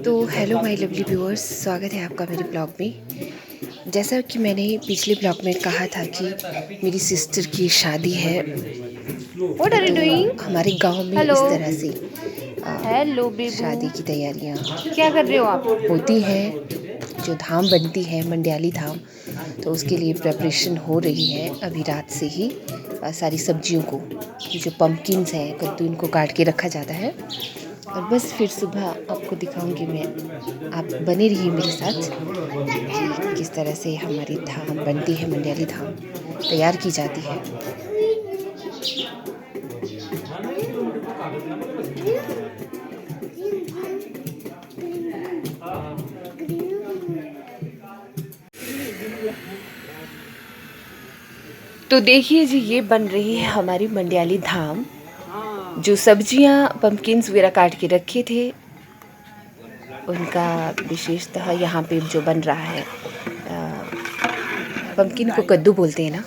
तो hello my lovely viewers, स्वागत है आपका मेरे ब्लॉग में। जैसा कि मैंने पिछले ब्लॉग में कहा था कि मेरी सिस्टर की शादी है, What are you doing? तो हमारे गांव में हेलो इस तरह से हेलो बेबू, शादी की तैयारियां क्या कर रहे हो आप? होती हैं। जो धाम बनती है मंडियाली धाम, तो उसके लिए प्रेपरेशन हो रही है अभी रात से ही। सारी सब्जियों को, ये जो पम्पकिन्स हैं, कद्दू, इनको काट के रखा जाता है और बस फिर सुबह आपको दिखाऊंगी मैं। आप बने रहिए मेरे साथ कि किस तरह से हमारी धाम बनती है, मंडियाली धाम तैयार की जाती है। तो देखिए जी, ये बन रही है हमारी मंडियाली धाम। जो सब्जियां पम्पकिन्स वगैरह काट के रखे थे, उनका विशेषतः यहाँ पे जो बन रहा है, पम्पकिन को कद्दू बोलते हैं ना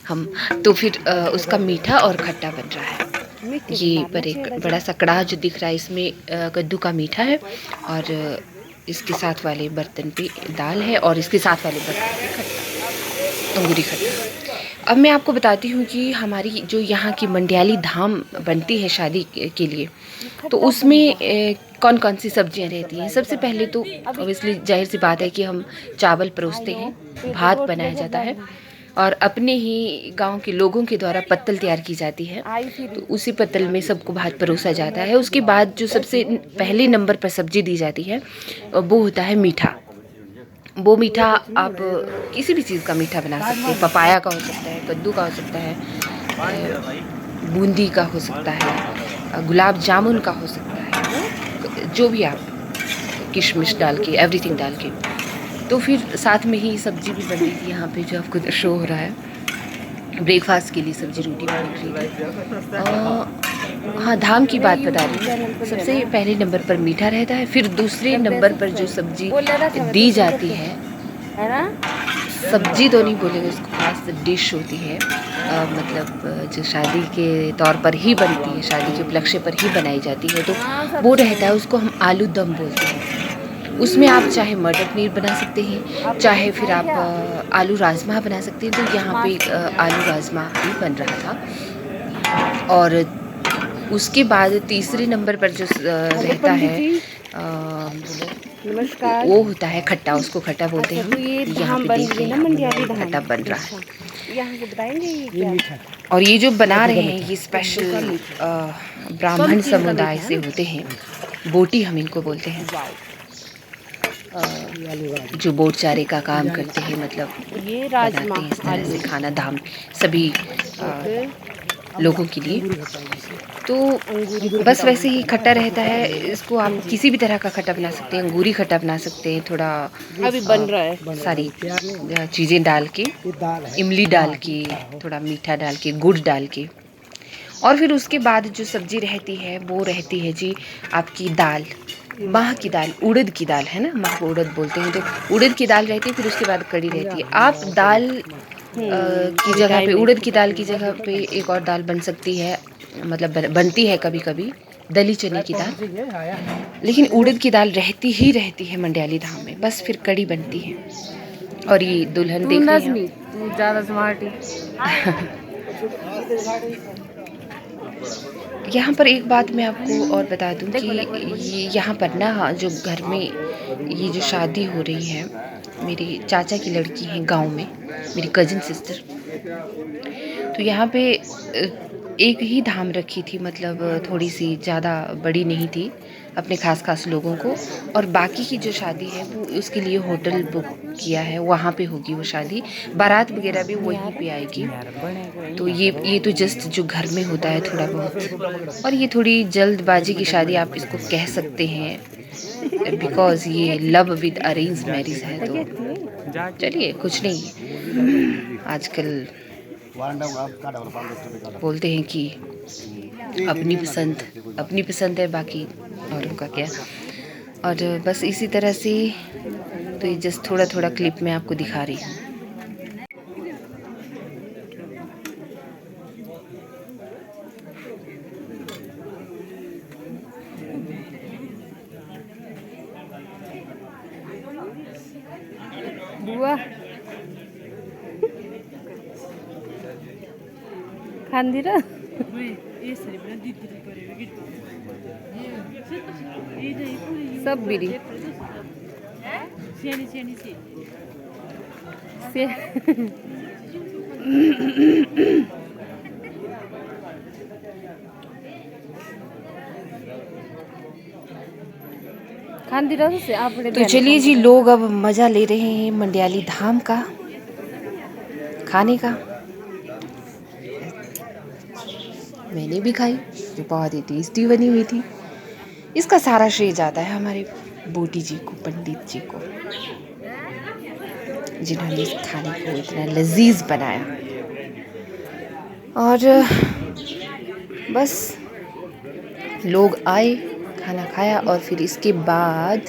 हम, तो फिर उसका मीठा और खट्टा बन रहा है। ये पर एक बड़ा सा कड़ाह जो दिख रहा है, इसमें कद्दू का मीठा है और इसके साथ वाले बर्तन पे दाल है और इसके साथ वाले बर्तन पे खट्टा, अंगूरी खट्टा। अब मैं आपको बताती हूँ कि हमारी जो यहाँ की मंडियाली धाम बनती है शादी के लिए, तो उसमें कौन कौन सी सब्जियाँ रहती हैं। सबसे पहले तो ऑब्वियसली जाहिर सी बात है कि हम चावल परोसते हैं, भात बनाया जाता है और अपने ही गांव के लोगों के द्वारा पत्तल तैयार की जाती है। तो उसी पत्तल में सबको भात परोसा जाता है। उसके बाद जो सबसे पहले नंबर पर सब्जी दी जाती है वो होता है मीठा। वो मीठा आप किसी भी चीज़ का मीठा बना सकते हैं। पपाया का हो सकता है, कद्दू का हो सकता है, बूंदी का हो सकता है, गुलाब जामुन का हो सकता है, जो भी आप, किशमिश डाल के, एवरीथिंग डाल के। तो फिर साथ में ही सब्जी भी बन रही थी यहाँ पे, जो आपको शो हो रहा है। ब्रेकफास्ट के लिए सब्जी रोटी बन रही थी। हाँ, धाम की बात बता रही हूँ। सबसे पहले नंबर पर मीठा रहता है, फिर दूसरे नंबर पर जो सब्जी दी जाती है ना, सब्जी तो नहीं बोलेंगे उसको, खास डिश होती है। मतलब जो शादी के तौर पर ही बनती है, शादी के उपलक्ष्य पर ही बनाई जाती है, तो वो रहता है, उसको हम आलू दम बोलते हैं। उसमें आप चाहे मटर पनीर बना सकते हैं, चाहे फिर आप आलू राजमा बना सकते हैं। तो यहाँ पे आलू राजमा ही बन रहा था। और उसके बाद तीसरे नंबर पर जो रहता है, नमस्कार। वो होता है खट्टा। उसको खट्टा बोलते हैं अच्छा, हम। तो ये यहाँ धाम पे बन रही देखिए है ना, आप, मंडियाली धाम। खट्टा बन रहा है। अच्छा, यहाँ से बताएंगे ये क्या? और ये जो बना रहे हैं, ये स्पेशल ब्राह्मण समुदाय से होते हैं। बोटी हम इनको बोलते हैं, जो बोट चारे का काम करते हैं, मतलब ये राजमा बनाते हैं इस तरह आलू। से खाना धाम सभी लोगों के लिए। तो बस वैसे ही खट्टा रहता है। इसको आप किसी भी तरह का खट्टा बना सकते हैं, अंगूरी खट्टा बना सकते हैं, थोड़ा अभी बन रहा है। सारी चीज़ें डाल के, इमली डाल के, थोड़ा मीठा डाल के, गुड़ डाल के। और फिर उसके बाद जो सब्जी रहती है वो रहती है जी आपकी दाल, माह की दाल, उड़द की दाल है ना, माह को उड़द बोलते हैं। तो उड़द की दाल रहती है, फिर उसके बाद कड़ी रहती है। आप दाल की जगह पे, उड़द की दाल की जगह पे एक और दाल बन सकती है, मतलब बनती है कभी कभी, दली चने की दाल। लेकिन उड़द की दाल रहती ही रहती है मंडियाली धाम में। बस फिर कड़ी बनती है। और ये दुल्हन तू देख रहे हैं नजमी, तू ज्यादा स्मार्ट है। यहाँ पर एक बात मैं आपको और बता दूं कि ये यहाँ पर ना, जो घर में ये जो शादी हो रही है, मेरे चाचा की लड़की है गांव में, मेरी कजिन सिस्टर। तो यहाँ पे एक ही धाम रखी थी, मतलब थोड़ी सी ज़्यादा बड़ी नहीं थी, अपने खास खास लोगों को। और बाकी की जो शादी है वो उसके लिए होटल बुक किया है, वहाँ पे होगी वो शादी। बारात वगैरह भी वहीं पे आएगी। तो ये तो जस्ट जो घर में होता है थोड़ा बहुत। और ये थोड़ी जल्दबाजी की शादी आप इसको कह सकते हैं, बिकॉज ये लव विद अरेंज मैरिज है। तो चलिए, कुछ नहीं, आजकल बोलते हैं कि अपनी पसंद है, बाकी औरों का क्या। और बस इसी तरह से, तो ये जस्ट थोड़ा थोड़ा क्लिप में आपको दिखा रही हूँ। बुआ खांदी र सब बिरी खांदी रहो से आपने तो चलिए जी, लोग अब मज़ा ले रहे हैं मंडियाली धाम का खाने का। मैंने भी खाई, जो बहुत ही टेस्टी बनी हुई थी। इसका सारा श्रेय जाता है हमारे बोटी जी को, पंडित जी को, जिन्होंने इस खाने को इतना लजीज बनाया। और बस लोग आए, खाना खाया और फिर इसके बाद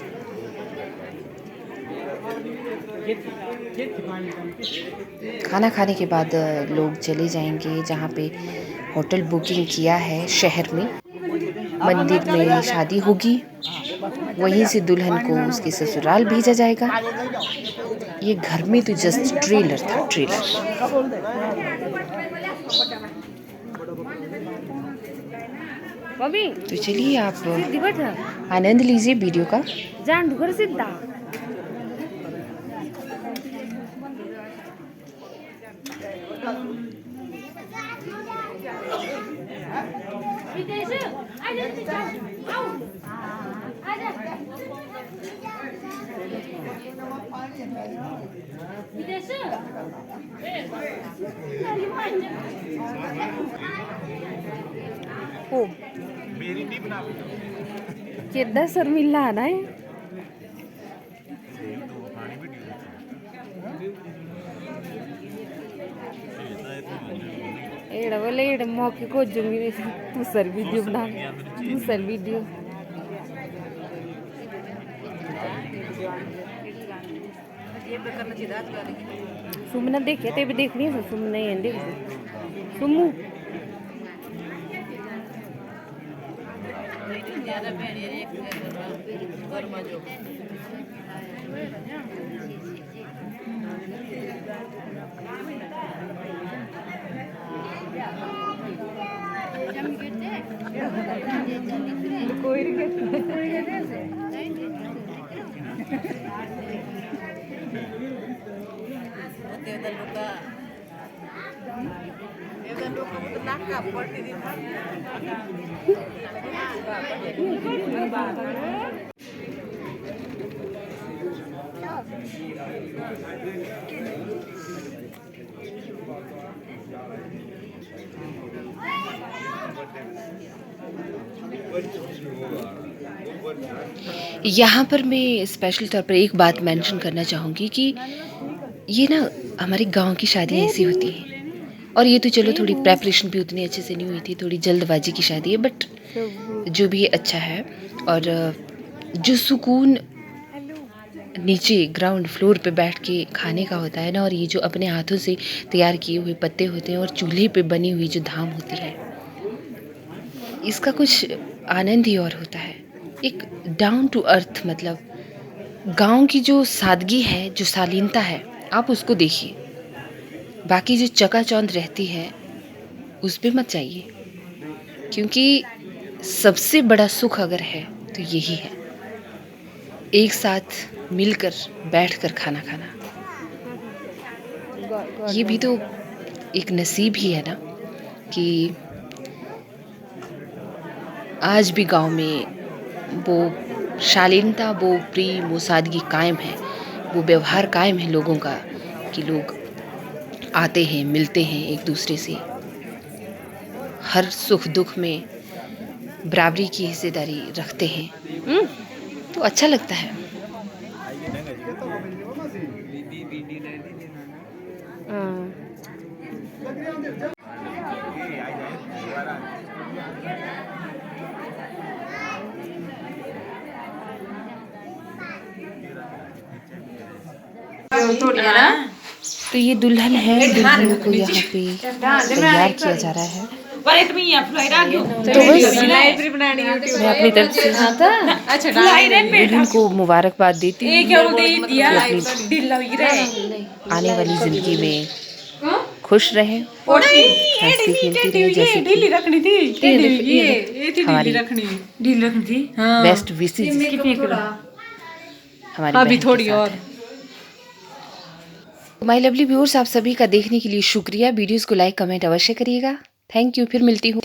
खाना खाने के बाद लोग चले जाएंगे जहाँ पे होटल बुकिंग किया है शहर में। मंदिर में शादी होगी, वहीं से दुल्हन को उसके ससुराल भेजा जाएगा। ये घर में तो जस्ट ट्रेलर था, ट्रेलर। तो चलिए आप आनंद लीजिए वीडियो का। ओ कितना शर्मिला है ना एड़ा बोले एड़ा मौके को जूंगी तू सर वीडियो बना, तू सर वीडियो सुमना देखे ते भी देखनी है। सुमना नहीं है, देख सुमू यहाँ पर मैं स्पेशल तौर पर एक बात मेंशन करना चाहूँगी कि ये ना हमारे गांव की शादी ऐसी होती है। और ये तो चलो थोड़ी प्रेपरेशन भी उतनी अच्छे से नहीं हुई थी, थोड़ी जल्दबाजी की शादी है, बट जो भी अच्छा है। और जो सुकून नीचे ग्राउंड फ्लोर पे बैठ के खाने का होता है ना, और ये जो अपने हाथों से तैयार किए हुए पत्ते होते हैं और चूल्हे पे बनी हुई जो धाम होती है, इसका कुछ आनंद ही और होता है। एक डाउन टू अर्थ, मतलब गांव की जो सादगी है, जो शालीनता है, आप उसको देखिए। बाकी जो चकाचौंध रहती है उस पे मत जाइए, क्योंकि सबसे बड़ा सुख अगर है तो यही है, एक साथ मिलकर बैठकर खाना खाना। ये भी तो एक नसीब ही है ना, कि आज भी गांव में वो शालीनता, वो प्रेम, वो सादगी कायम है, वो व्यवहार कायम है लोगों का, कि लोग आते हैं, मिलते हैं एक दूसरे से, हर सुख दुख में बराबरी की हिस्सेदारी रखते हैं। तो अच्छा लगता है। तो ये दुल्हन है, दुल्हन को यहाँ पे तैयार किया जा रहा है। पर तुम्हें या फ्लाई रख दो तो बस लाइब्रेरी बनानी यूट्यूब मैं अपनी तरफ से अच्छा फ्लाई रे दुल्हन को मुबारकबाद देती हूँ ये क्या बोलते हैं दिया ढीला ही रहे आने वाली ज़िंदगी में खुश रहें हंसती खेलती रहें जैसे ढीली रखनी थी ये थी हमारी ढीली रखनी थी हाँ बेस्ट विशेज हमारी अभी बहन के थोड़ी साथ और है। माय लवली व्यूअर्स, आप सभी का देखने के लिए शुक्रिया। वीडियोस को लाइक कमेंट अवश्य करिएगा। Thank you. फिर मिलती हूँ